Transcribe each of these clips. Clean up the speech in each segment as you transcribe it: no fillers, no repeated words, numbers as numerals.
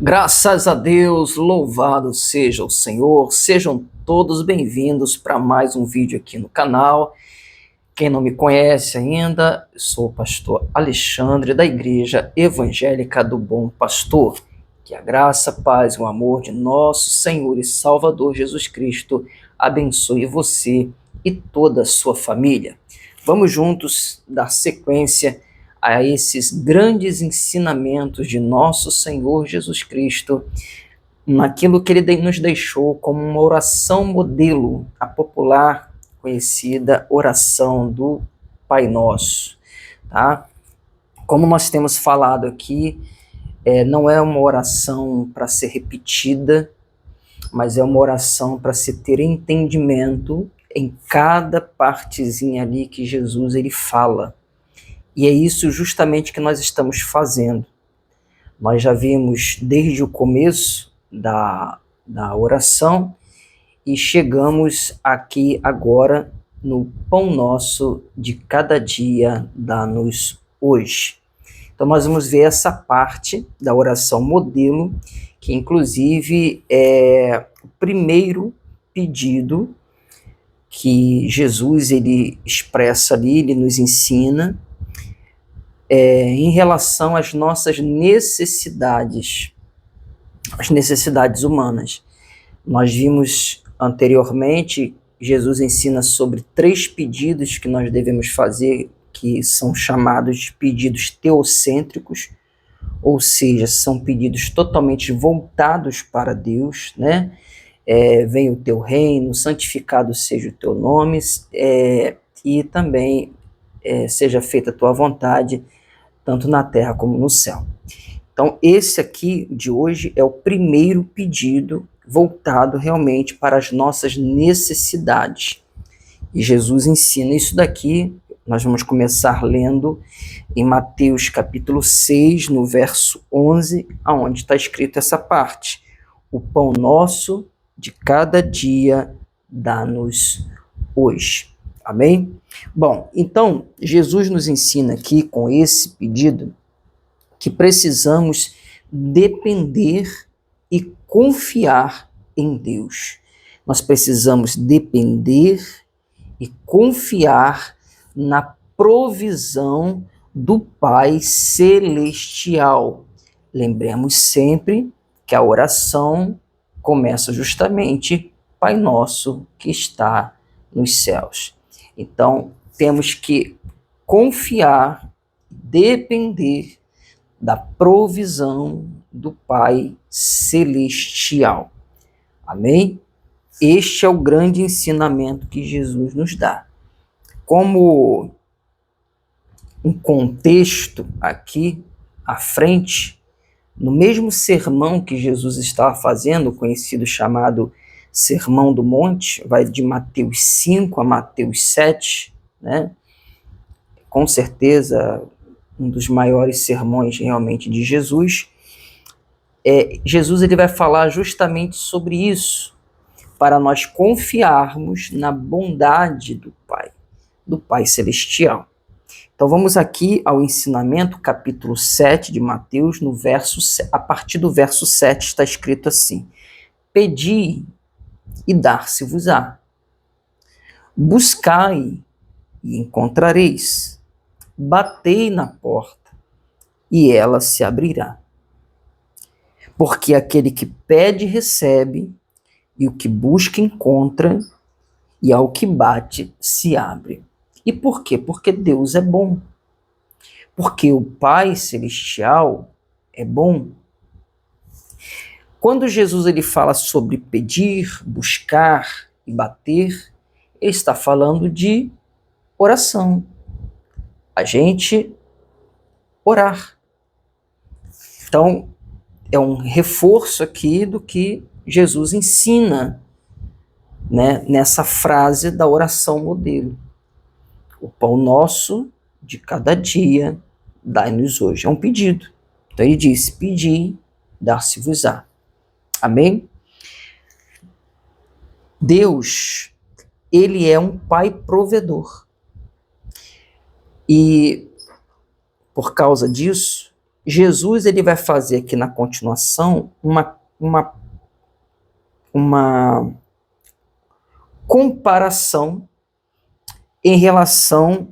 Graças a Deus, louvado seja o Senhor, sejam todos bem-vindos para mais um vídeo aqui no canal. Quem não me conhece ainda, sou o pastor Alexandre da Igreja Evangélica do Bom Pastor. Que a graça, a paz e o amor de nosso Senhor e Salvador Jesus Cristo abençoe você e toda a sua família. Vamos juntos dar sequência a esses grandes ensinamentos de nosso Senhor Jesus Cristo, naquilo que ele nos deixou como uma oração modelo, a popular conhecida oração do Pai Nosso, tá? Como nós temos falado aqui, não é uma oração para ser repetida, mas é uma oração para se ter entendimento em cada partezinha ali que Jesus ele fala. E é isso justamente que nós estamos fazendo. Nós já vimos desde o começo da oração e chegamos aqui agora no pão nosso de cada dia, dá-nos hoje. Então nós vamos ver essa parte da oração modelo, que inclusive é o primeiro pedido que Jesus ele expressa ali, ele nos ensina, em relação às nossas necessidades, as necessidades humanas. Nós vimos anteriormente, Jesus ensina sobre 3 pedidos que nós devemos fazer, que são chamados de pedidos teocêntricos, ou seja, são pedidos totalmente voltados para Deus, né? Venha o teu reino, santificado seja o teu nome, e também seja feita a tua vontade, tanto na terra como no céu. Então, esse aqui de hoje é o primeiro pedido voltado realmente para as nossas necessidades. E Jesus ensina isso daqui. Nós vamos começar lendo em Mateus capítulo 6, no verso 11, aonde está escrito essa parte. O pão nosso de cada dia dá-nos hoje. Amém? Bom, então, Jesus nos ensina aqui com esse pedido que precisamos depender e confiar em Deus. Nós precisamos depender e confiar na provisão do Pai Celestial. Lembremos sempre que a oração começa justamente Pai Nosso que está nos céus. Então, temos que confiar, depender da provisão do Pai Celestial. Amém? Este é o grande ensinamento que Jesus nos dá. Como um contexto aqui à frente, no mesmo sermão que Jesus estava fazendo, conhecido chamado Sermão do Monte, vai de Mateus 5 a Mateus 7, né? Com certeza, um dos maiores sermões realmente de Jesus. Jesus ele vai falar justamente sobre isso, para nós confiarmos na bondade do Pai Celestial. Então vamos aqui ao ensinamento, capítulo 7 de Mateus, a partir do verso 7 está escrito assim: Pedi e dar-se-vos-á. Buscai e encontrareis. Batei na porta e ela se abrirá. Porque aquele que pede recebe, e o que busca encontra, e ao que bate se abre. E por quê? Porque Deus é bom. Porque o Pai Celestial é bom. Quando Jesus ele fala sobre pedir, buscar e bater, ele está falando de oração. A gente orar. Então, é um reforço aqui do que Jesus ensina, né, nessa frase da oração modelo. O pão nosso de cada dia dai-nos hoje. É um pedido. Então ele disse: pedi, dar-se-vos-á. Amém? Deus, ele é um Pai provedor. E por causa disso, Jesus ele vai fazer aqui na continuação uma comparação em relação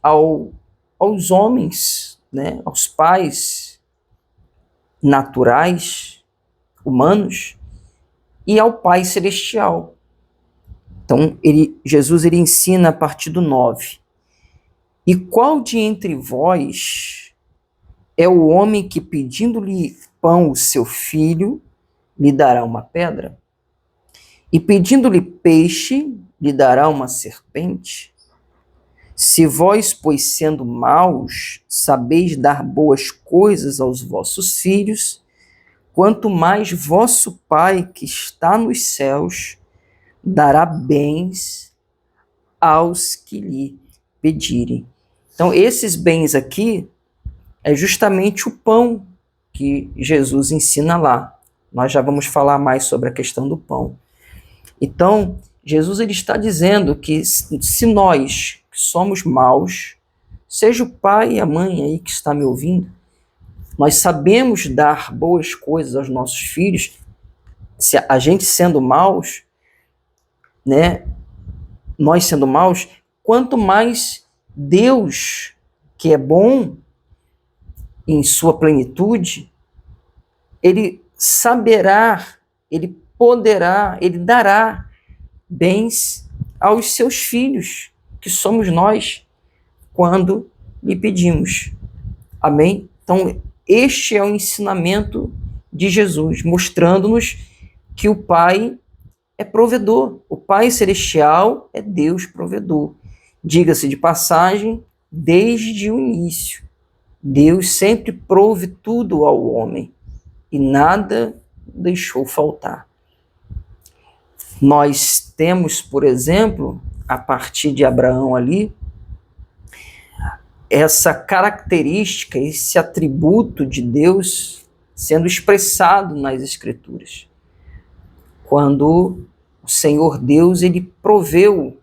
aos homens, né, aos pais naturais, humanos, e ao Pai Celestial. Então, Jesus ensina a partir do 9. E qual de entre vós é o homem que, pedindo-lhe pão o seu filho, lhe dará uma pedra? E pedindo-lhe peixe, lhe dará uma serpente? Se vós, pois, sendo maus, sabeis dar boas coisas aos vossos filhos, quanto mais vosso Pai, que está nos céus, dará bens aos que lhe pedirem. Então, esses bens aqui é justamente o pão que Jesus ensina lá. Nós já vamos falar mais sobre a questão do pão. Então, Jesus ele está dizendo que se nós que somos maus, seja o pai e a mãe aí que está me ouvindo, nós sabemos dar boas coisas aos nossos filhos, se a gente sendo maus, né, nós sendo maus, quanto mais Deus, que é bom em sua plenitude, ele saberá, ele poderá, ele dará bens aos seus filhos, que somos nós, quando lhe pedimos. Amém? Então, este é o ensinamento de Jesus, mostrando-nos que o Pai é provedor. O Pai Celestial é Deus provedor. Diga-se de passagem, desde o início, Deus sempre prouve tudo ao homem e nada deixou faltar. Nós temos, por exemplo, a partir de Abraão ali, essa característica, esse atributo de Deus sendo expressado nas Escrituras. Quando o Senhor Deus ele proveu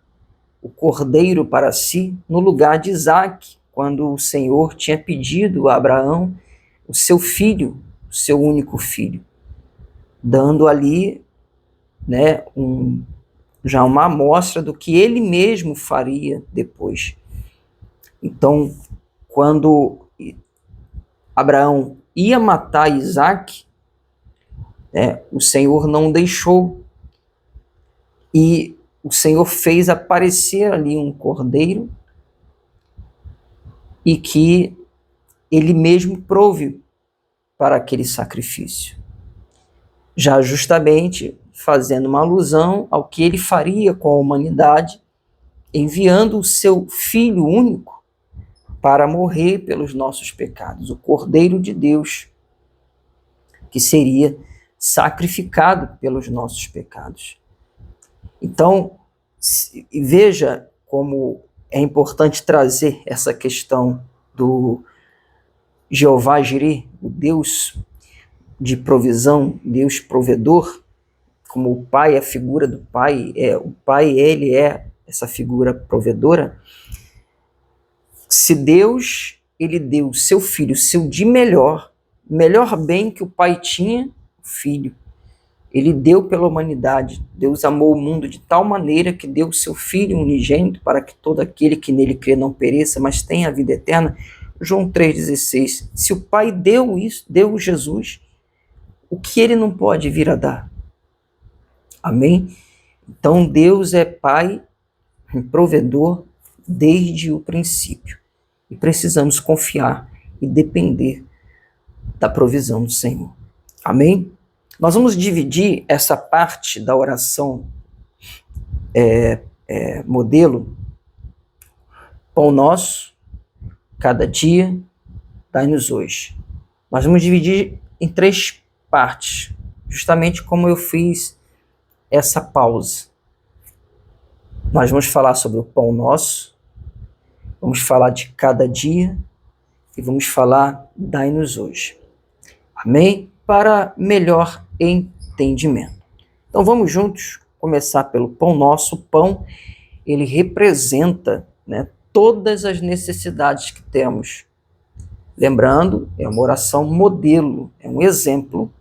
o cordeiro para si no lugar de Isaque, quando o Senhor tinha pedido a Abraão o seu filho, o seu único filho, dando ali, né, já uma amostra do que ele mesmo faria depois. Então, quando Abraão ia matar Isaque, né, o Senhor não deixou, e o Senhor fez aparecer ali um cordeiro, e que ele mesmo proveu para aquele sacrifício. Já justamente fazendo uma alusão ao que ele faria com a humanidade, enviando o seu Filho único para morrer pelos nossos pecados, o Cordeiro de Deus, que seria sacrificado pelos nossos pecados. Então, veja como é importante trazer essa questão do Jeová Jireh, o Deus de provisão, Deus provedor, como o Pai, a figura do Pai, o Pai ele é essa figura provedora. Se Deus ele deu o seu filho, o seu de melhor bem que o Pai tinha, o Filho, ele deu pela humanidade. Deus amou o mundo de tal maneira que deu o seu Filho unigênito para que todo aquele que nele crê não pereça, mas tenha a vida eterna. João 3,16. Se o Pai deu isso, deu Jesus, o que ele não pode vir a dar? Amém? Então Deus é Pai, provedor desde o princípio. E precisamos confiar e depender da provisão do Senhor. Amém? Nós vamos dividir essa parte da oração modelo, pão nosso, cada dia, dai-nos hoje. Nós vamos dividir em 3 partes, justamente como eu fiz essa pausa. Nós vamos falar sobre o pão nosso, vamos falar de cada dia e vamos falar dai-nos hoje. Amém? Para melhor entendimento. Então vamos juntos começar pelo pão nosso. O pão, ele representa, né, todas as necessidades que temos Lembrando, é uma oração modelo, é um exemplo.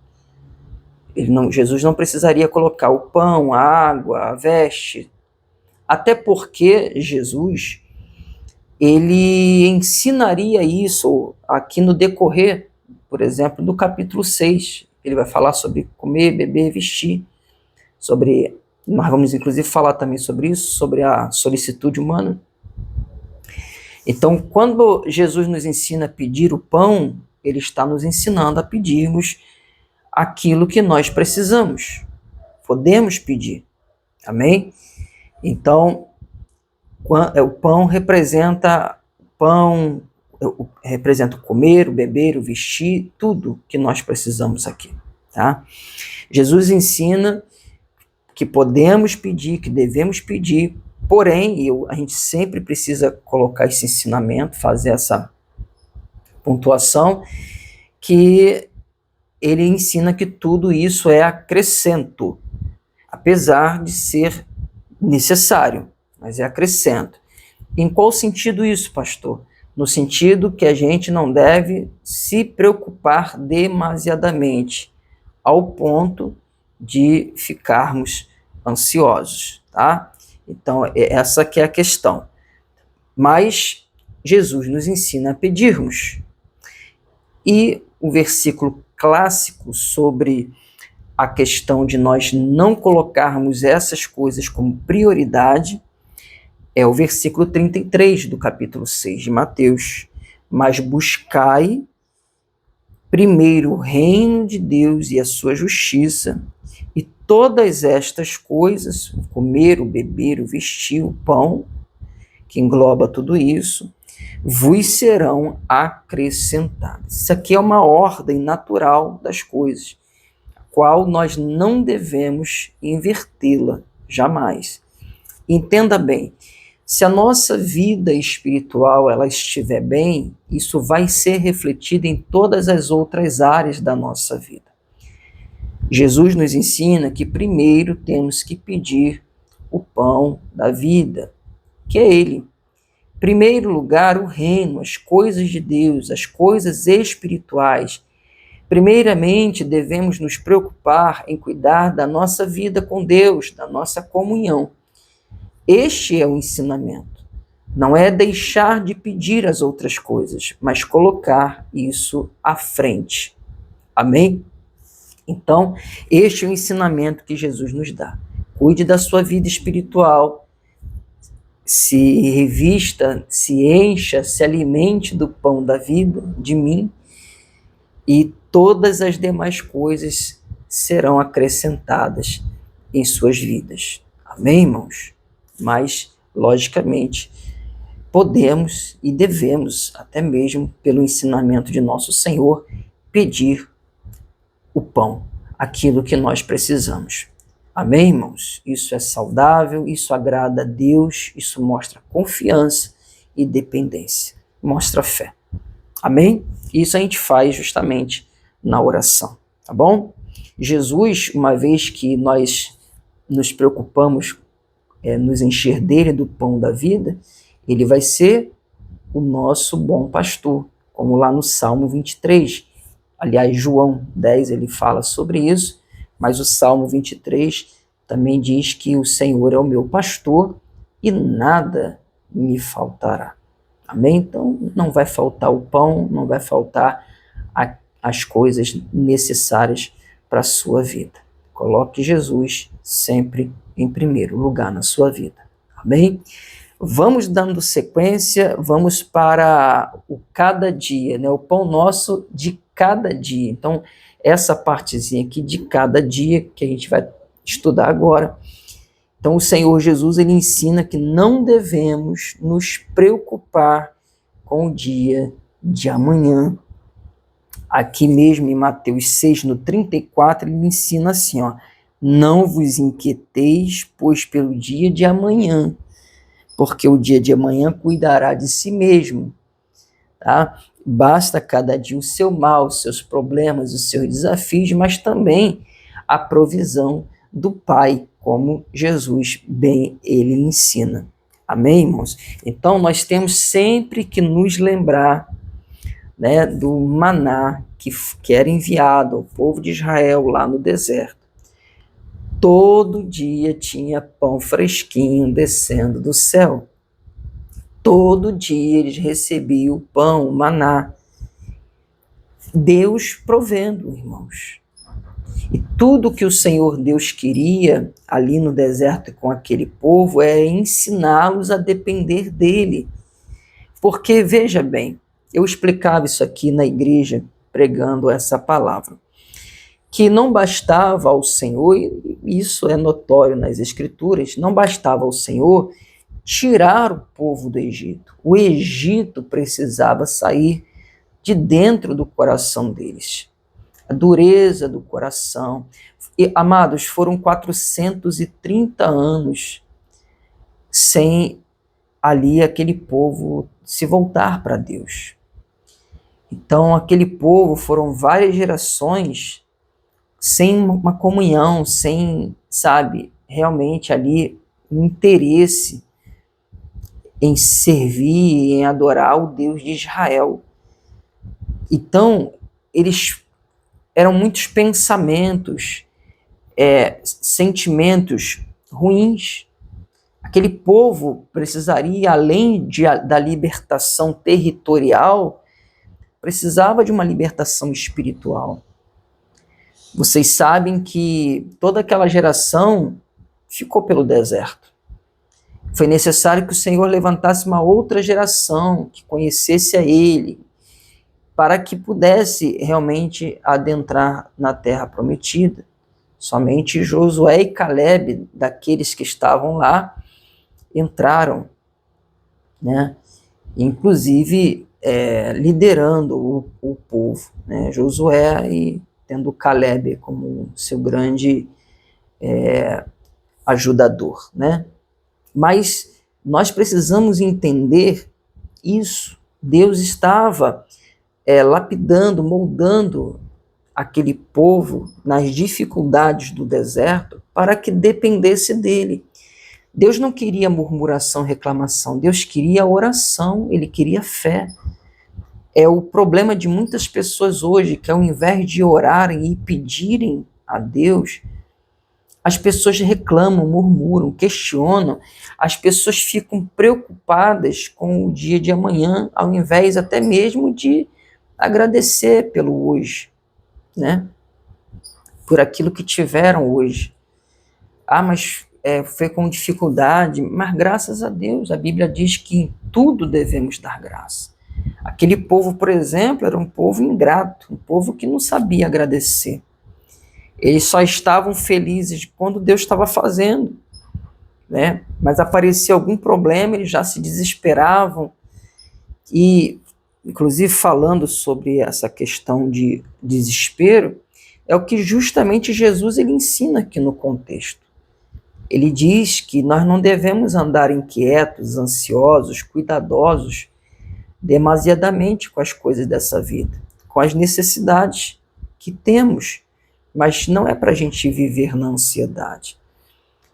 Jesus não precisaria colocar o pão, a água, a veste, até porque Jesus, ele ensinaria isso aqui no decorrer, por exemplo, do capítulo 6. Ele vai falar sobre comer, beber, vestir, nós vamos inclusive falar também sobre isso, sobre a solicitude humana. Então, quando Jesus nos ensina a pedir o pão, ele está nos ensinando a pedirmos aquilo que nós precisamos. Podemos pedir. Amém? Então, o pão representa representa o comer, o beber, o vestir, tudo que nós precisamos aqui, tá? Jesus ensina que podemos pedir, que devemos pedir, porém, a gente sempre precisa colocar esse ensinamento, fazer essa pontuação, que ele ensina que tudo isso é acrescento, apesar de ser necessário, mas é acrescento. Em qual sentido isso, pastor? No sentido que a gente não deve se preocupar demasiadamente, ao ponto de ficarmos ansiosos, tá? Então, essa que é a questão. Mas Jesus nos ensina a pedirmos. E o versículo clássico sobre a questão de nós não colocarmos essas coisas como prioridade é o versículo 33 do capítulo 6 de Mateus. Mas buscai primeiro o reino de Deus e a sua justiça, e todas estas coisas, o comer, o beber, o vestir, o pão, que engloba tudo isso, vos serão acrescentadas. Isso aqui é uma ordem natural das coisas, a qual nós não devemos invertê-la jamais. Entenda bem, se a nossa vida espiritual ela estiver bem, isso vai ser refletido em todas as outras áreas da nossa vida. Jesus nos ensina que primeiro temos que pedir o pão da vida, que é Ele. Em primeiro lugar, o reino, as coisas de Deus, as coisas espirituais. Primeiramente, devemos nos preocupar em cuidar da nossa vida com Deus, da nossa comunhão. Este é o ensinamento. Não é deixar de pedir as outras coisas, mas colocar isso à frente. Amém? Então, este é o ensinamento que Jesus nos dá. Cuide da sua vida espiritual, se revista, se encha, se alimente do pão da vida, de mim, e todas as demais coisas serão acrescentadas em suas vidas. Amém, irmãos? Mas, logicamente, podemos e devemos, até mesmo pelo ensinamento de nosso Senhor, pedir o pão, aquilo que nós precisamos. Amém, irmãos? Isso é saudável, isso agrada a Deus, isso mostra confiança e dependência, mostra fé. Amém? Isso a gente faz justamente na oração, tá bom? Jesus, uma vez que nós nos preocupamos nos encher dele do pão da vida, ele vai ser o nosso bom pastor, como lá no Salmo 23. Aliás, João 10 ele fala sobre isso, mas o Salmo 23 também diz que o Senhor é o meu pastor e nada me faltará. Amém? Então, não vai faltar o pão, não vai faltar as coisas necessárias para a sua vida. Coloque Jesus sempre em primeiro lugar na sua vida. Amém? Vamos dando sequência, vamos para o cada dia, né? O pão nosso de cada dia. Então, essa partezinha aqui de cada dia que a gente vai estudar agora. Então, o Senhor Jesus, ele ensina que não devemos nos preocupar com o dia de amanhã. Aqui mesmo em Mateus 6, no 34, ele ensina assim, ó: não vos inquieteis, pois pelo dia de amanhã, porque o dia de amanhã cuidará de si mesmo, tá? Basta cada dia o seu mal, os seus problemas, os seus desafios, mas também a provisão do Pai, como Jesus bem ele ensina. Amém, irmãos? Então nós temos sempre que nos lembrar né, do maná que era enviado ao povo de Israel lá no deserto. Todo dia tinha pão fresquinho descendo do céu. Todo dia eles recebiam o pão, o maná. Deus provendo, irmãos. E tudo que o Senhor Deus queria ali no deserto com aquele povo é ensiná-los a depender dele. Porque, veja bem, eu explicava isso aqui na igreja, pregando essa palavra, que não bastava ao Senhor, e isso é notório nas Escrituras, não bastava ao Senhor tirar o povo do Egito. O Egito precisava sair de dentro do coração deles. A dureza do coração. E, amados, foram 430 anos sem ali aquele povo se voltar para Deus. Então, aquele povo foram várias gerações sem uma comunhão, sem, sabe, realmente ali um interesse em servir, em adorar o Deus de Israel. Então, eram muitos pensamentos, sentimentos ruins. Aquele povo precisaria, além da libertação territorial, precisava de uma libertação espiritual. Vocês sabem que toda aquela geração ficou pelo deserto. Foi necessário que o Senhor levantasse uma outra geração que conhecesse a Ele, para que pudesse realmente adentrar na terra prometida. Somente Josué e Caleb, daqueles que estavam lá, entraram, né? Inclusive liderando o povo, né? Josué e tendo Caleb como seu grande ajudador, né? Mas nós precisamos entender isso. Deus estava lapidando, moldando aquele povo nas dificuldades do deserto para que dependesse dele. Deus não queria murmuração, reclamação. Deus queria oração, ele queria fé. É o problema de muitas pessoas hoje, que ao invés de orarem e pedirem a Deus, as pessoas reclamam, murmuram, questionam. As pessoas ficam preocupadas com o dia de amanhã, ao invés até mesmo de agradecer pelo hoje, né? Por aquilo que tiveram hoje. Mas foi com dificuldade, mas graças a Deus, a Bíblia diz que em tudo devemos dar graça. Aquele povo, por exemplo, era um povo ingrato, um povo que não sabia agradecer. Eles só estavam felizes quando Deus estava fazendo, né? Mas aparecia algum problema, eles já se desesperavam. E, inclusive, falando sobre essa questão de desespero, é o que justamente Jesus ele ensina aqui no contexto. Ele diz que nós não devemos andar inquietos, ansiosos, cuidadosos demasiadamente com as coisas dessa vida, com as necessidades que temos, mas não é para a gente viver na ansiedade.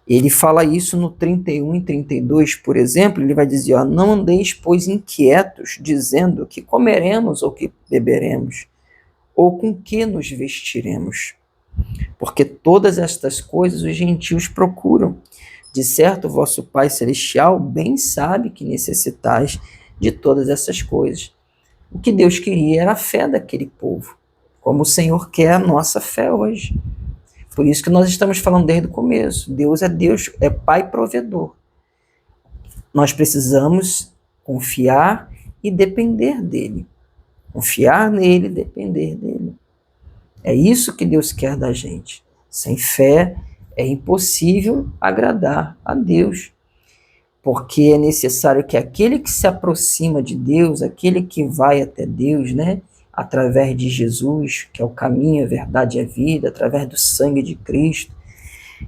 Ele fala isso no 31 e 32, por exemplo, ele vai dizer, não andeis, pois, inquietos, dizendo que comeremos ou que beberemos, ou com que nos vestiremos. Porque todas estas coisas os gentios procuram. De certo, o vosso Pai Celestial bem sabe que necessitais de todas essas coisas. O que Deus queria era a fé daquele povo, como o Senhor quer a nossa fé hoje. Por isso que nós estamos falando desde o começo. Deus, é Pai provedor. Nós precisamos confiar e depender dele. Confiar nele e depender dele. É isso que Deus quer da gente. Sem fé é impossível agradar a Deus. Porque é necessário que aquele que se aproxima de Deus, aquele que vai até Deus, né, através de Jesus, que é o caminho, a verdade e a vida, através do sangue de Cristo,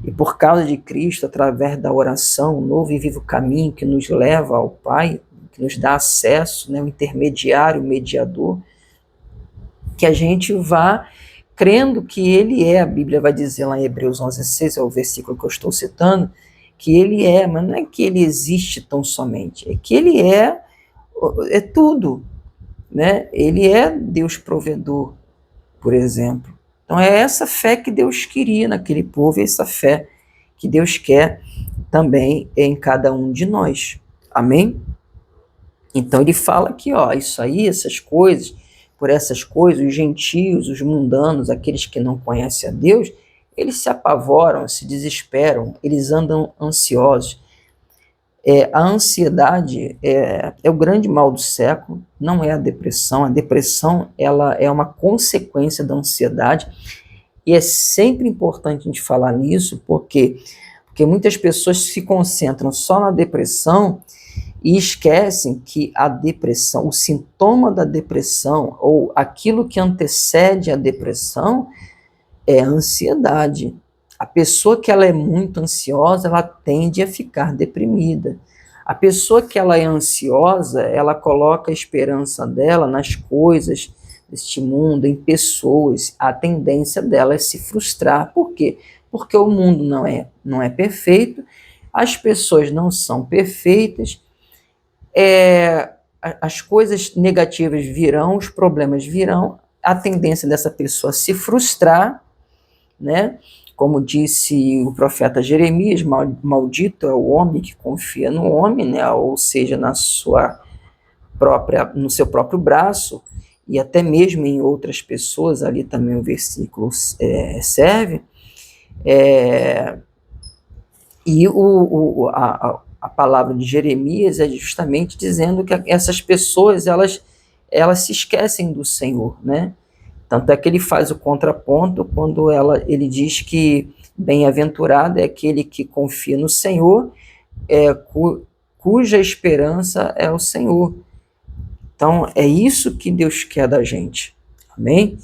e por causa de Cristo, através da oração, o novo e vivo caminho que nos leva ao Pai, que nos dá acesso, né, o intermediário, o mediador, que a gente vá crendo que Ele é, a Bíblia vai dizer lá em Hebreus 11:6, é o versículo que eu estou citando, que Ele é, mas não é que Ele existe tão somente, é que Ele é tudo. né? Ele é Deus provedor, por exemplo. Então é essa fé que Deus queria naquele povo, e essa fé que Deus quer também em cada um de nós. Amém? Então ele fala aqui, ó, isso aí, essas coisas, por essas coisas, os gentios, os mundanos, aqueles que não conhecem a Deus, eles se apavoram, se desesperam, eles andam ansiosos. A ansiedade é o grande mal do século, não é a depressão. A depressão, ela é uma consequência da ansiedade, e é sempre importante a gente falar nisso, porque muitas pessoas se concentram só na depressão e esquecem que a depressão, o sintoma da depressão, ou aquilo que antecede a depressão, é a ansiedade. A pessoa que ela é muito ansiosa, ela tende a ficar deprimida. A pessoa que ela é ansiosa, ela coloca a esperança dela nas coisas deste mundo, em pessoas. A tendência dela é se frustrar. Por quê? Porque o mundo não é perfeito, as pessoas não são perfeitas, as coisas negativas virão, os problemas virão, a tendência dessa pessoa se frustrar, né? Como disse o profeta Jeremias, maldito é o homem que confia no homem, né? Ou seja, no seu próprio braço, e até mesmo em outras pessoas, ali também o versículo serve. E a palavra de Jeremias é justamente dizendo que essas pessoas, elas se esquecem do Senhor, né? Tanto é que ele faz o contraponto quando ele diz que bem-aventurado é aquele que confia no Senhor, cuja esperança é o Senhor. Então, é isso que Deus quer da gente. Amém?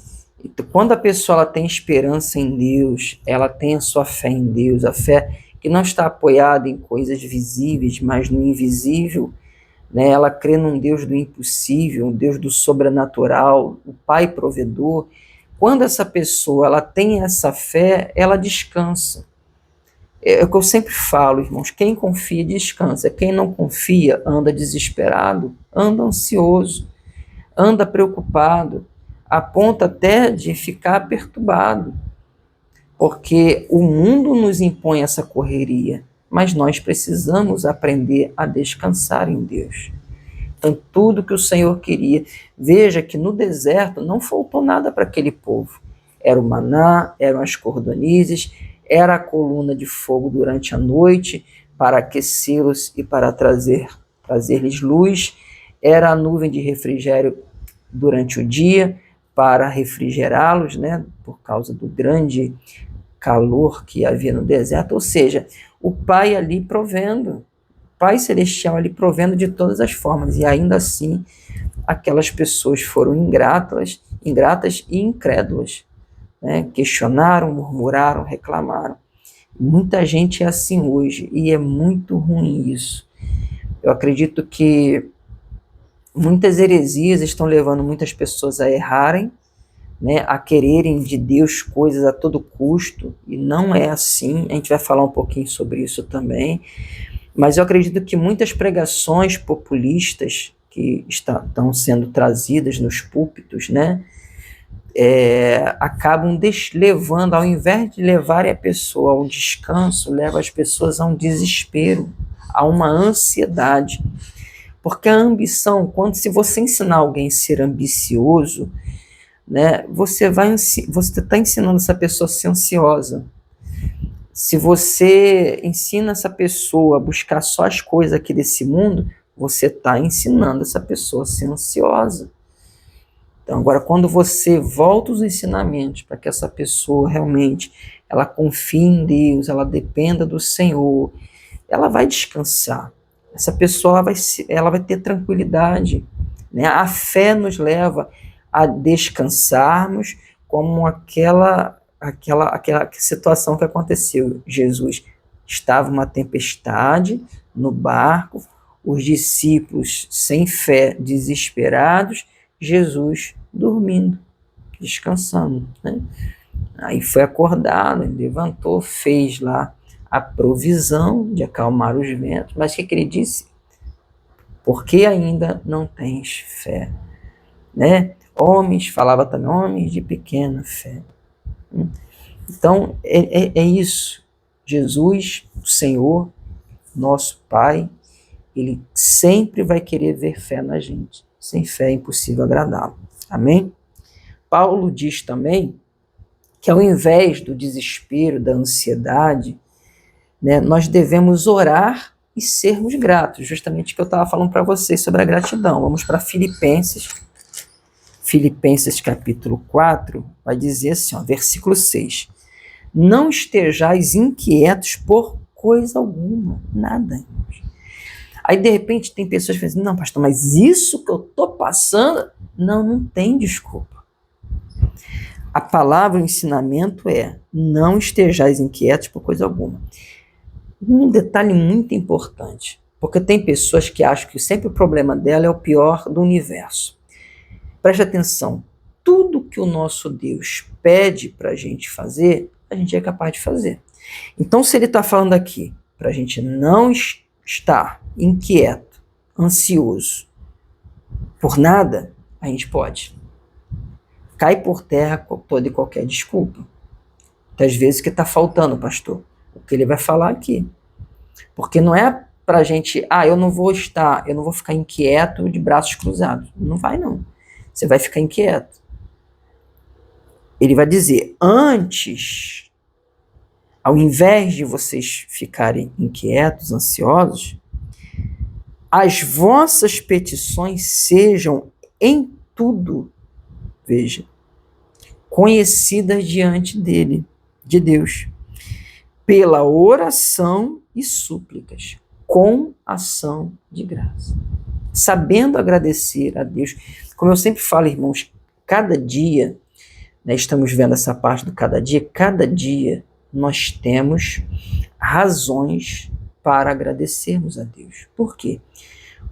Então, quando a pessoa ela tem esperança em Deus, ela tem a sua fé em Deus, a fé que não está apoiada em coisas visíveis, mas no invisível, né? Ela crê num Deus do impossível, um Deus do sobrenatural, o Pai provedor. Quando essa pessoa ela tem essa fé, ela descansa. É o que eu sempre falo, irmãos, quem confia descansa, quem não confia anda desesperado, anda ansioso, anda preocupado, a ponto até de ficar perturbado, porque o mundo nos impõe essa correria, mas nós precisamos aprender a descansar em Deus. Então, tudo que o Senhor queria. Veja que no deserto não faltou nada para aquele povo. Era o maná, eram as cordonizes, era a coluna de fogo durante a noite para aquecê-los e para trazer-lhes luz, era a nuvem de refrigério durante o dia para refrigerá-los, né, por causa do grande calor que havia no deserto. Ou seja, o Pai ali provendo, Pai Celestial ali provendo de todas as formas, e ainda assim aquelas pessoas foram ingratas e incrédulas, né? Questionaram, murmuraram, reclamaram. Muita gente é assim hoje, e é muito ruim isso. Eu acredito que muitas heresias estão levando muitas pessoas a errarem, né, a quererem de Deus coisas a todo custo, e não é assim. A gente vai falar um pouquinho sobre isso também. Mas eu acredito que muitas pregações populistas que estão sendo trazidas nos púlpitos, né, acabam levando, ao invés de levarem a pessoa ao descanso, leva as pessoas a um desespero, a uma ansiedade. Porque a ambição, se você ensinar alguém a ser ambicioso, né, você está ensinando essa pessoa a ser ansiosa. Se você ensina essa pessoa a buscar só as coisas aqui desse mundo, você está ensinando essa pessoa a ser ansiosa. Então, agora, quando você volta os ensinamentos para que essa pessoa realmente ela confie em Deus, ela dependa do Senhor, ela vai descansar. Essa pessoa ela vai ter tranquilidade, né? A fé nos leva a descansarmos, como aquela situação que aconteceu. Jesus estava uma tempestade no barco, os discípulos sem fé, desesperados, Jesus dormindo, descansando, né? Aí foi acordado, levantou, fez lá a provisão de acalmar os ventos, mas o que ele disse? Porque ainda não tens fé. né? Homens, falava também, homens de pequena fé. Então, é isso. Jesus, o Senhor, nosso Pai, Ele sempre vai querer ver fé na gente. Sem fé é impossível agradá-lo. Amém? Paulo diz também que ao invés do desespero, da ansiedade, né, nós devemos orar e sermos gratos. Justamente o que eu estava falando para vocês sobre a gratidão. Vamos para Filipenses. Filipenses capítulo 4 vai dizer assim, ó, versículo 6. Não estejais inquietos por coisa alguma, nada. Aí, de repente, tem pessoas que dizem, não, pastor, mas isso que eu estou passando, não tem desculpa. A palavra, o ensinamento é, não estejais inquietos por coisa alguma. Um detalhe muito importante, porque tem pessoas que acham que sempre o problema dela é o pior do universo. Preste atenção, tudo que o nosso Deus pede para a gente fazer, a gente é capaz de fazer. Então, se ele está falando aqui, para a gente não estar inquieto, ansioso por nada, a gente pode. Cai por terra toda e qualquer desculpa. Às vezes o que está faltando, pastor? O que ele vai falar aqui. Porque não é para a gente, eu não vou ficar inquieto de braços cruzados. Não vai, não. Você vai ficar inquieto. Ele vai dizer, antes, ao invés de vocês ficarem inquietos, ansiosos, as vossas petições sejam em tudo, veja, conhecidas diante dele, de Deus, pela oração e súplicas, com ação de graça. Sabendo agradecer a Deus. Como eu sempre falo, irmãos, cada dia, né, estamos vendo essa parte do cada dia nós temos razões para agradecermos a Deus. Por quê?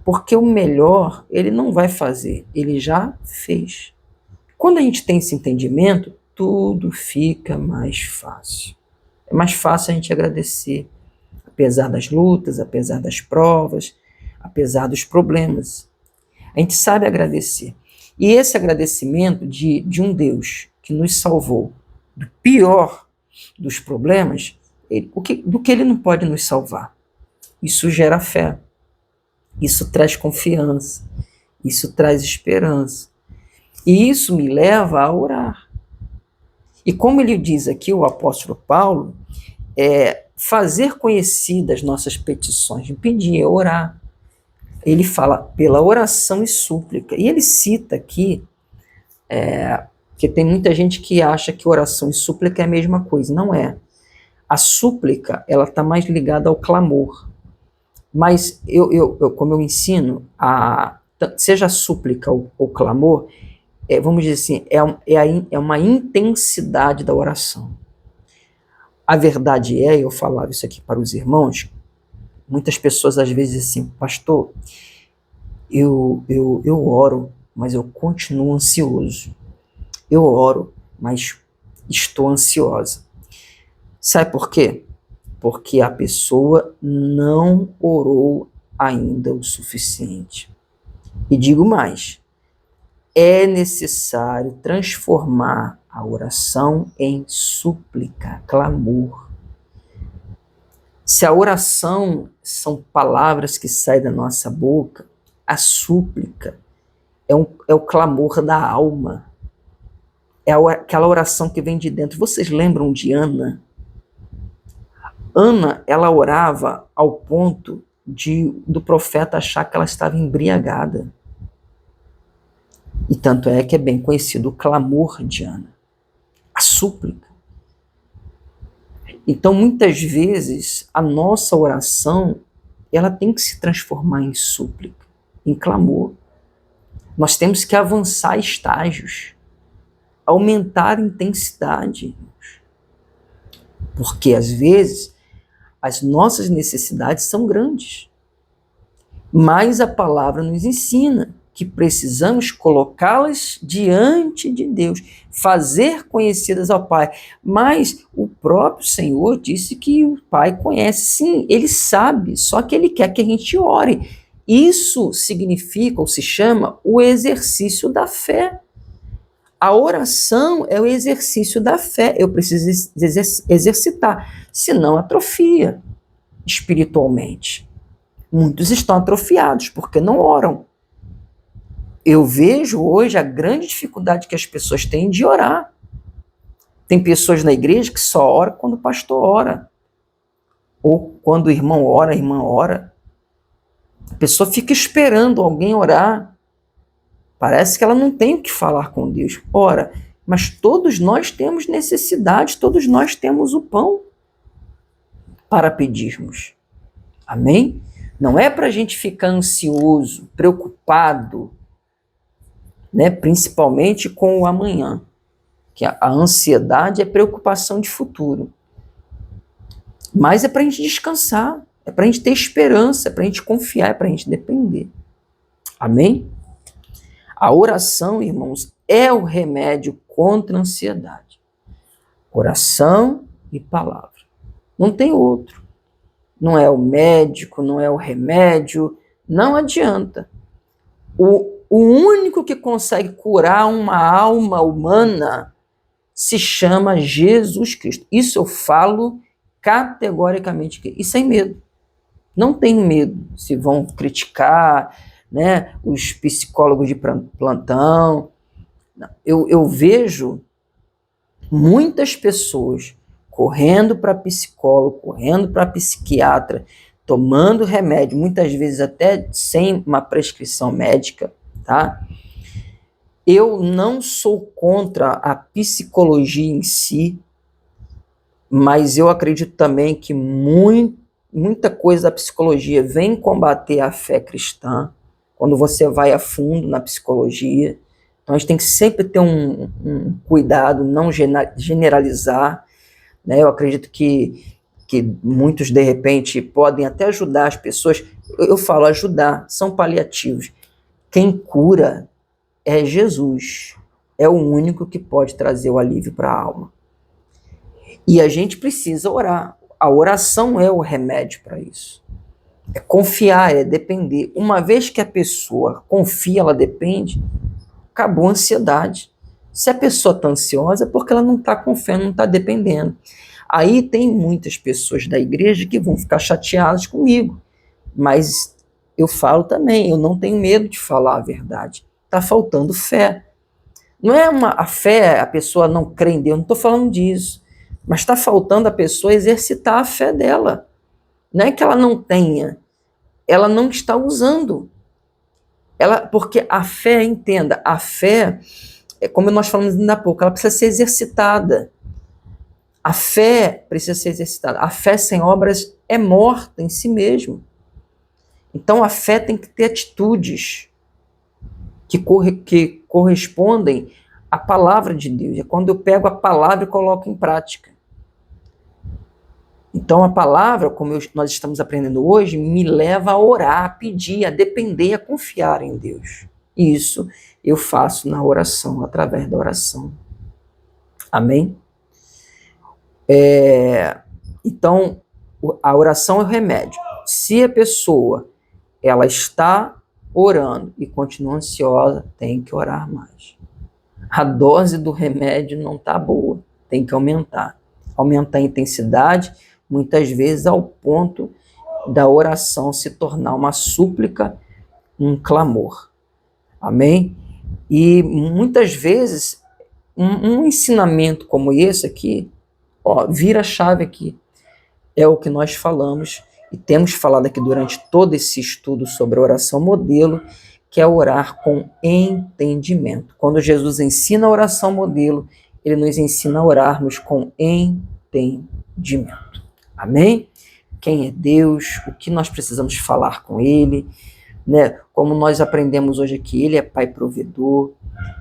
Porque o melhor ele não vai fazer, ele já fez. Quando a gente tem esse entendimento, tudo fica mais fácil. É mais fácil a gente agradecer, apesar das lutas, apesar das provas, apesar dos problemas. A gente sabe agradecer. E esse agradecimento de um Deus que nos salvou do pior dos problemas, do que ele não pode nos salvar. Isso gera fé, isso traz confiança, isso traz esperança. E isso me leva a orar. E como ele diz aqui, o apóstolo Paulo, fazer conhecidas nossas petições, pedir, orar. Ele fala pela oração e súplica. E ele cita aqui, que tem muita gente que acha que oração e súplica é a mesma coisa. Não é. A súplica, ela está mais ligada ao clamor. Mas, como eu ensino, seja a súplica ou clamor, vamos dizer assim, é uma intensidade da oração. A verdade eu falava isso aqui para os irmãos, muitas pessoas às vezes dizem assim, pastor, eu oro, mas eu continuo ansioso. Eu oro, mas estou ansiosa. Sabe por quê? Porque a pessoa não orou ainda o suficiente. E digo mais, é necessário transformar a oração em súplica, clamor. Se a oração são palavras que saem da nossa boca, a súplica é o clamor da alma. É aquela oração que vem de dentro. Vocês lembram de Ana? Ana, ela orava ao ponto do profeta achar que ela estava embriagada. E tanto é que é bem conhecido o clamor de Ana, a súplica. Então, muitas vezes, a nossa oração, ela tem que se transformar em súplica, em clamor. Nós temos que avançar estágios, aumentar a intensidade. Porque, às vezes, as nossas necessidades são grandes. Mas a palavra nos ensina que precisamos colocá-las diante de Deus, fazer conhecidas ao Pai. Mas o próprio Senhor disse que o Pai conhece, sim, Ele sabe, só que Ele quer que a gente ore. Isso significa, ou se chama, o exercício da fé. A oração é o exercício da fé. Eu preciso exercitar, senão atrofia espiritualmente. Muitos estão atrofiados porque não oram. Eu vejo hoje a grande dificuldade que as pessoas têm de orar. Tem pessoas na igreja que só oram quando o pastor ora. Ou quando o irmão ora, a irmã ora. A pessoa fica esperando alguém orar. Parece que ela não tem o que falar com Deus. Ora, mas todos nós temos necessidades, todos nós temos o pão para pedirmos. Amém? Não é para a gente ficar ansioso, preocupado, né? Principalmente com o amanhã. Que a ansiedade é preocupação de futuro. Mas é para a gente descansar, é para a gente ter esperança, é para a gente confiar, é para a gente depender. Amém? A oração, irmãos, é o remédio contra a ansiedade. Oração e palavra. Não tem outro. Não é o médico, não é o remédio, não adianta. O único que consegue curar uma alma humana se chama Jesus Cristo. Isso eu falo categoricamente e sem medo. Não tenho medo se vão criticar, né, os psicólogos de plantão. Eu vejo muitas pessoas correndo para psicólogo, correndo para psiquiatra, tomando remédio, muitas vezes até sem uma prescrição médica, tá? Eu não sou contra a psicologia em si, mas eu acredito também que muita coisa da psicologia vem combater a fé cristã, quando você vai a fundo na psicologia. Então a gente tem que sempre ter um cuidado, não generalizar, né? Eu acredito que muitos, de repente, podem até ajudar as pessoas. Eu falo ajudar, são paliativos. Quem cura é Jesus. É o único que pode trazer o alívio para a alma. E a gente precisa orar. A oração é o remédio para isso. É confiar, é depender. Uma vez que a pessoa confia, ela depende, acabou a ansiedade. Se a pessoa está ansiosa, é porque ela não está confiando, não está dependendo. Aí tem muitas pessoas da igreja que vão ficar chateadas comigo. Mas eu falo também, eu não tenho medo de falar a verdade. Está faltando fé. Não é a fé, a pessoa não crê em Deus, não estou falando disso. Mas está faltando a pessoa exercitar a fé dela. Não é que ela não tenha, ela não está usando. Porque a fé, entenda, a fé, como nós falamos ainda há pouco, ela precisa ser exercitada. A fé precisa ser exercitada. A fé sem obras é morta em si mesmo. Então a fé tem que ter atitudes que correspondem à palavra de Deus. É quando eu pego a palavra e coloco em prática. Então a palavra, como nós estamos aprendendo hoje, me leva a orar, a pedir, a depender, a confiar em Deus. E isso eu faço na oração, através da oração. Amém? Então, a oração é o remédio. Se a pessoa ela está orando e continua ansiosa, tem que orar mais. A dose do remédio não está boa, tem que aumentar. Aumentar a intensidade, muitas vezes ao ponto da oração se tornar uma súplica, um clamor. Amém? E muitas vezes um ensinamento como esse aqui, vira a chave aqui. É o que nós falamos e temos falado aqui durante todo esse estudo sobre a oração modelo, que é orar com entendimento. Quando Jesus ensina a oração modelo, ele nos ensina a orarmos com entendimento. Amém? Quem é Deus? O que nós precisamos falar com Ele? Né? Como nós aprendemos hoje aqui, Ele é Pai provedor.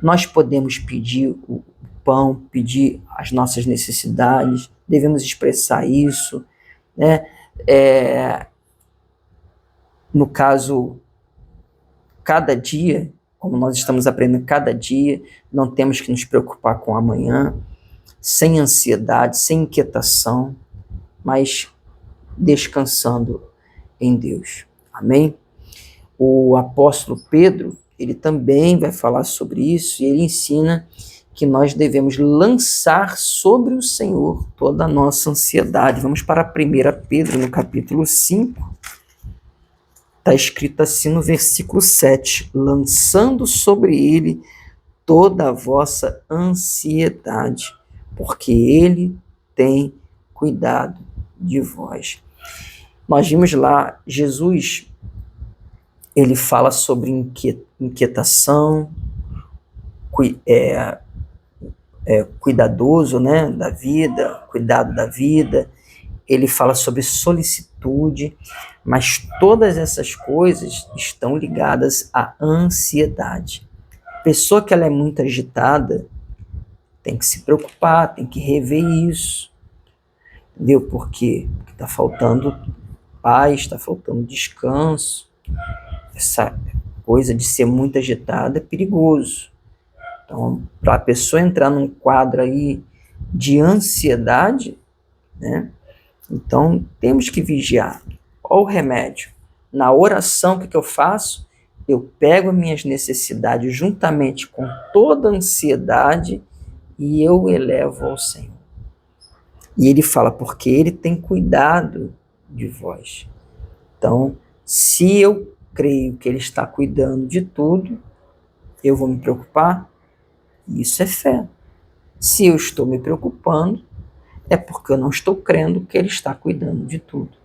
Nós podemos pedir o pão, pedir as nossas necessidades, devemos expressar isso, né? No caso, cada dia, como nós estamos aprendendo cada dia, não temos que nos preocupar com o amanhã, sem ansiedade, sem inquietação, mas descansando em Deus. Amém? O apóstolo Pedro, ele também vai falar sobre isso, e ele ensina que nós devemos lançar sobre o Senhor toda a nossa ansiedade. Vamos para 1 Pedro, no capítulo 5. Está escrito assim no versículo 7, lançando sobre ele toda a vossa ansiedade, porque ele tem cuidado de vós. Nós vimos lá, Jesus, ele fala sobre inquietação, cuidadoso, né, da vida, cuidado da vida. Ele fala sobre solicitude, mas todas essas coisas estão ligadas à ansiedade. A pessoa que ela é muito agitada tem que se preocupar, tem que rever isso, entendeu? Porque está faltando paz, está faltando descanso. Essa coisa de ser muito agitada é perigoso. Então, para a pessoa entrar num quadro aí de ansiedade, né? Então, temos que vigiar. Olha o remédio. Na oração, o que eu faço? Eu pego as minhas necessidades juntamente com toda a ansiedade e eu elevo ao Senhor. E ele fala, porque ele tem cuidado de vós. Então, se eu creio que ele está cuidando de tudo, eu vou me preocupar? Isso é fé. Se eu estou me preocupando, é porque eu não estou crendo que ele está cuidando de tudo.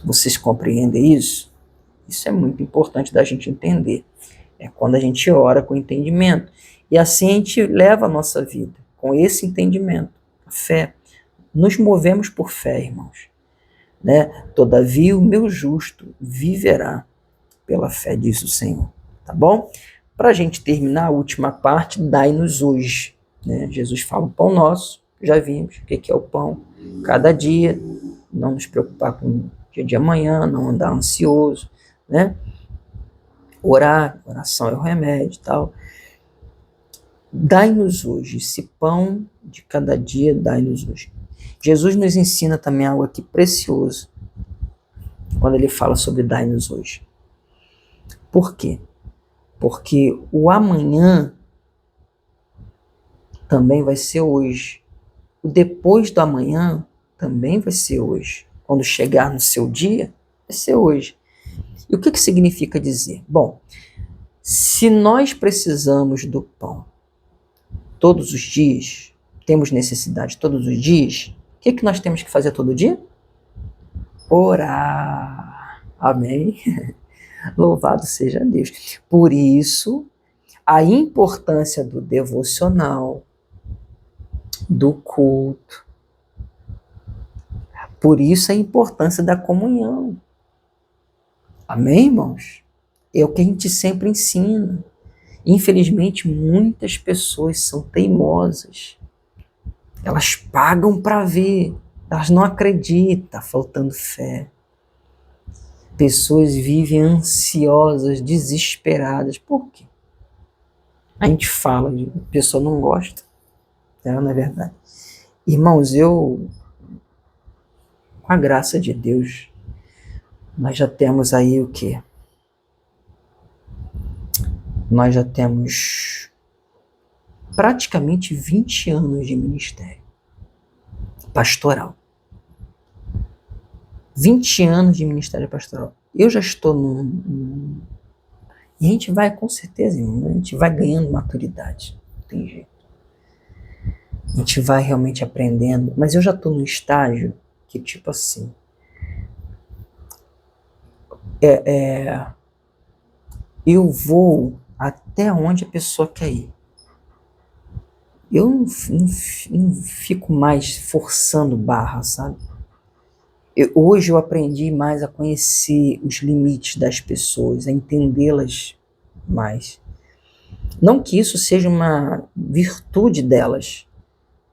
Vocês compreendem isso? Isso é muito importante da gente entender. É quando a gente ora com entendimento. E assim a gente leva a nossa vida, com esse entendimento, a fé. Nos movemos por fé, irmãos. Né? Todavia o meu justo viverá pela fé, diz o Senhor. Tá bom? Para a gente terminar a última parte, dai-nos hoje. Né? Jesus fala o pão nosso, já vimos o que é o pão. Cada dia, não nos preocupar com o dia de amanhã, não andar ansioso, né? Orar, oração é o remédio e tal. Dai-nos hoje esse pão de cada dia, dai-nos hoje. Jesus nos ensina também algo aqui precioso quando ele fala sobre dai-nos hoje. Por quê? Porque o amanhã também vai ser hoje. O depois do amanhã também vai ser hoje. Quando chegar no seu dia, vai ser hoje. E o que significa dizer? Bom, se nós precisamos do pão todos os dias, temos necessidade todos os dias, o que nós temos que fazer todo dia? Orar. Amém? Louvado seja Deus. Por isso, a importância do devocional, do culto. Por isso, a importância da comunhão. Amém, irmãos? É o que a gente sempre ensina. Infelizmente, muitas pessoas são teimosas. Elas pagam para ver. Elas não acreditam, está faltando fé. Pessoas vivem ansiosas, desesperadas. Por quê? A gente fala, a pessoa não gosta. Não é verdade? Irmãos, com a graça de Deus, nós já temos aí o quê? Nós já temos praticamente 20 anos de ministério pastoral. 20 anos de ministério pastoral. Eu já estou E a gente vai, com certeza, irmão, a gente vai ganhando maturidade. Não tem jeito. A gente vai realmente aprendendo. Mas eu já estou num estágio que, tipo assim, eu vou até onde a pessoa quer ir. Eu não fico mais forçando barra, sabe? Hoje eu aprendi mais a conhecer os limites das pessoas, a entendê-las mais. Não que isso seja uma virtude delas,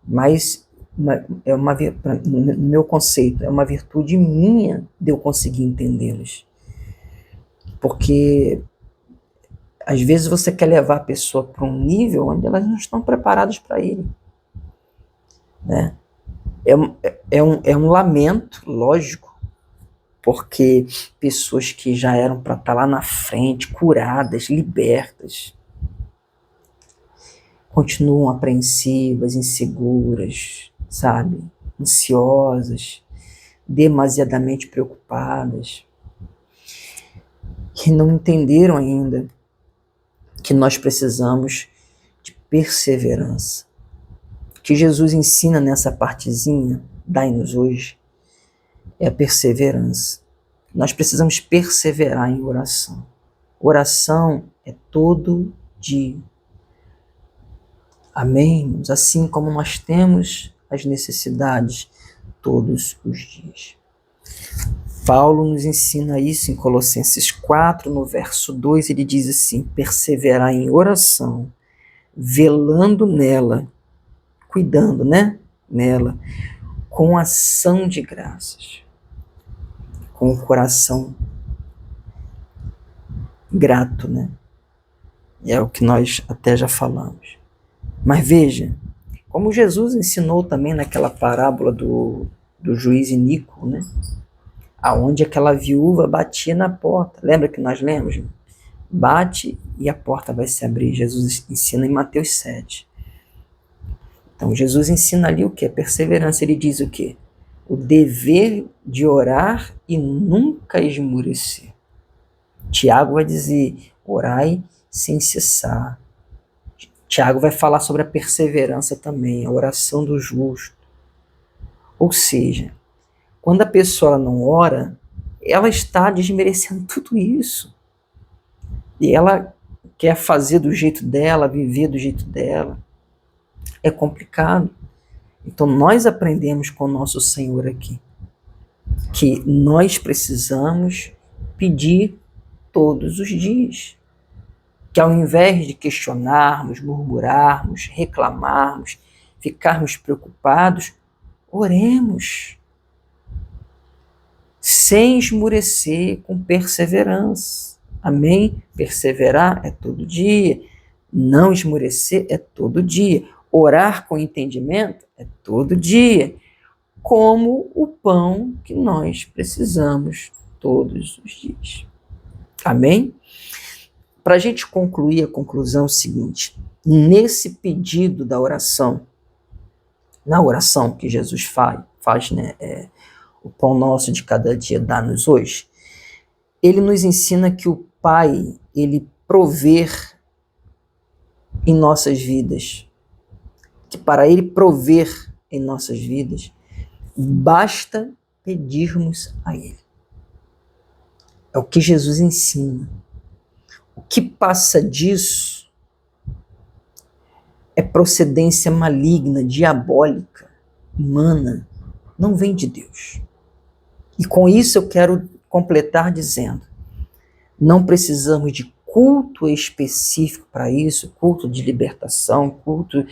mas no meu conceito, é uma virtude minha de eu conseguir entendê-las. Porque às vezes você quer levar a pessoa para um nível onde elas não estão preparadas para ir. Né? É um lamento, lógico, porque pessoas que já eram para estar lá na frente, curadas, libertas, continuam apreensivas, inseguras, sabe? Ansiosas, demasiadamente preocupadas, que não entenderam ainda que nós precisamos de perseverança. O que Jesus ensina nessa partezinha, dai-nos hoje, é a perseverança. Nós precisamos perseverar em oração. Oração é todo dia. Amém? Assim como nós temos as necessidades todos os dias. Paulo nos ensina isso em Colossenses 4, no verso 2, ele diz assim: perseverar em oração, velando nela, cuidando, nela, com ação de graças, com o coração grato, É o que nós até já falamos. Mas veja, como Jesus ensinou também naquela parábola do juiz iníquo, aonde aquela viúva batia na porta. Lembra que nós lemos? Bate e a porta vai se abrir. Jesus ensina em Mateus 7. Então Jesus ensina ali o que? Perseverança. Ele diz o quê? O dever de orar e nunca esmurecer. Tiago vai dizer, orai sem cessar. Tiago vai falar sobre a perseverança também, a oração do justo. Ou seja, quando a pessoa não ora, ela está desmerecendo tudo isso. E ela quer fazer do jeito dela, viver do jeito dela. É complicado. Então nós aprendemos com o nosso Senhor aqui que nós precisamos pedir todos os dias. Que ao invés de questionarmos, murmurarmos, reclamarmos, ficarmos preocupados, oremos. Sem esmurecer, com perseverança. Amém? Perseverar é todo dia. Não esmurecer é todo dia. Orar com entendimento é todo dia. Como o pão que nós precisamos todos os dias. Amém? Para a gente concluir, a conclusão é o seguinte: nesse pedido da oração, na oração que Jesus faz, o pão nosso de cada dia dá-nos hoje, ele nos ensina que o Pai, ele prover em nossas vidas, que para ele prover em nossas vidas, basta pedirmos a ele. É o que Jesus ensina. O que passa disso é procedência maligna, diabólica, humana, não vem de Deus. E com isso eu quero completar dizendo, não precisamos de culto específico para isso, culto de libertação, culto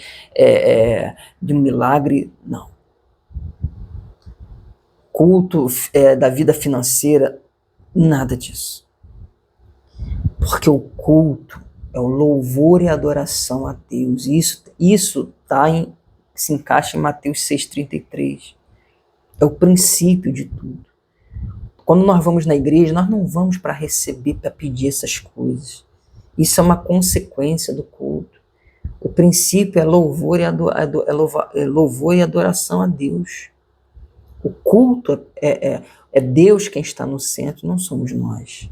de um milagre, não. Culto da vida financeira, nada disso. Porque o culto é o louvor e a adoração a Deus. Isso se encaixa em Mateus 6,33. É o princípio de tudo. Quando nós vamos na igreja, nós não vamos para receber, para pedir essas coisas. Isso é uma consequência do culto. O princípio é louvor e adoração a Deus. O culto é Deus quem está no centro, não somos nós.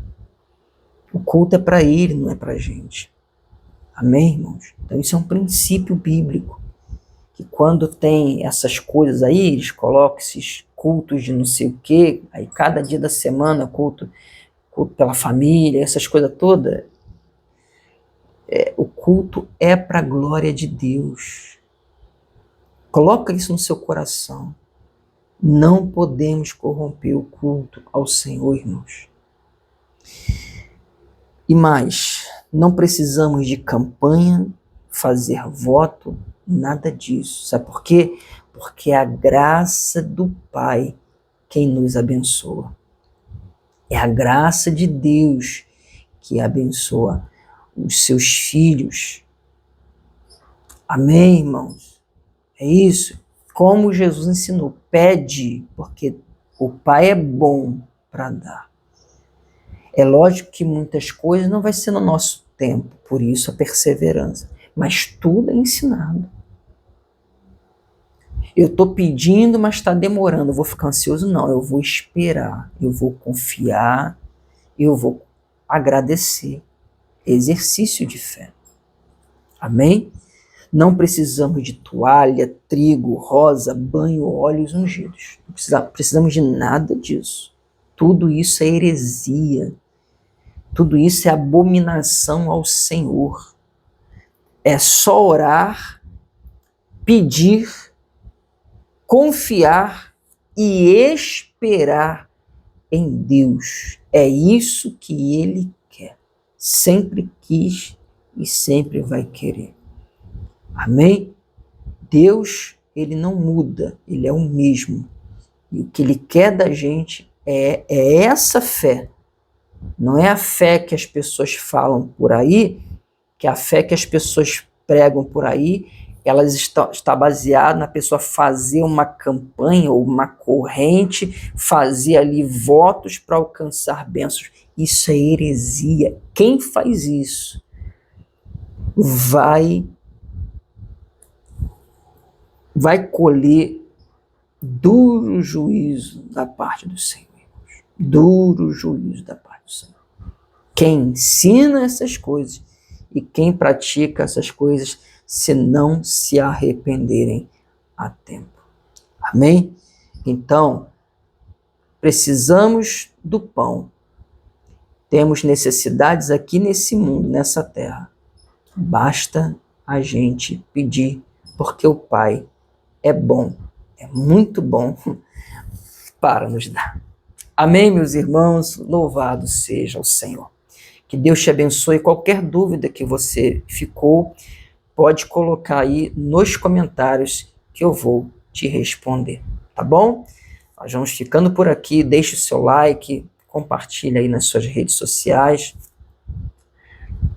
O culto é para Ele, não é para a gente. Amém, irmãos? Então isso é um princípio bíblico. Que quando tem essas coisas aí, eles colocam esses cultos de não sei o quê, aí cada dia da semana, culto pela família, essas coisas todas. O culto é para a glória de Deus. Coloca isso no seu coração. Não podemos corromper o culto ao Senhor, irmãos. E mais, não precisamos de campanha, fazer voto, nada disso. Sabe por quê? Porque é a graça do Pai quem nos abençoa. É a graça de Deus que abençoa os seus filhos. Amém, irmãos? É isso. Como Jesus ensinou, pede, porque o Pai é bom para dar. É lógico que muitas coisas não vai ser no nosso tempo, por isso a perseverança. Mas tudo é ensinado. Eu estou pedindo, mas está demorando. Eu vou ficar ansioso? Não, eu vou esperar. Eu vou confiar. Eu vou agradecer. Exercício de fé. Amém? Não precisamos de toalha, trigo, rosa, banho, óleos ungidos. Não precisamos de nada disso. Tudo isso é heresia. Tudo isso é abominação ao Senhor. É só orar, pedir, confiar e esperar em Deus. É isso que Ele quer. Sempre quis e sempre vai querer. Amém? Deus, Ele não muda, Ele é o mesmo. E o que Ele quer da gente é essa fé. Não é a fé que as pessoas falam por aí, que a fé que as pessoas pregam por aí, elas está baseada na pessoa fazer uma campanha ou uma corrente, fazer ali votos para alcançar bênçãos. Isso é heresia. Quem faz isso vai colher duro juízo da parte do Senhor. Duro juízo da parte do Senhor. Quem ensina essas coisas e quem pratica essas coisas, se não se arrependerem a tempo. Amém? Então, precisamos do pão. Temos necessidades aqui nesse mundo, nessa terra. Basta a gente pedir, porque o Pai é bom, é muito bom para nos dar. Amém, meus irmãos? Louvado seja o Senhor. Que Deus te abençoe. Qualquer dúvida que você ficou, pode colocar aí nos comentários que eu vou te responder, tá bom? Nós vamos ficando por aqui. Deixe o seu like, compartilhe aí nas suas redes sociais.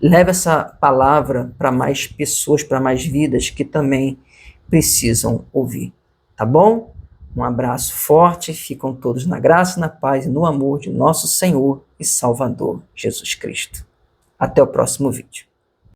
Leve essa palavra para mais pessoas, para mais vidas que também precisam ouvir, tá bom? Um abraço forte, ficam todos na graça, na paz e no amor de nosso Senhor e Salvador Jesus Cristo. Até o próximo vídeo.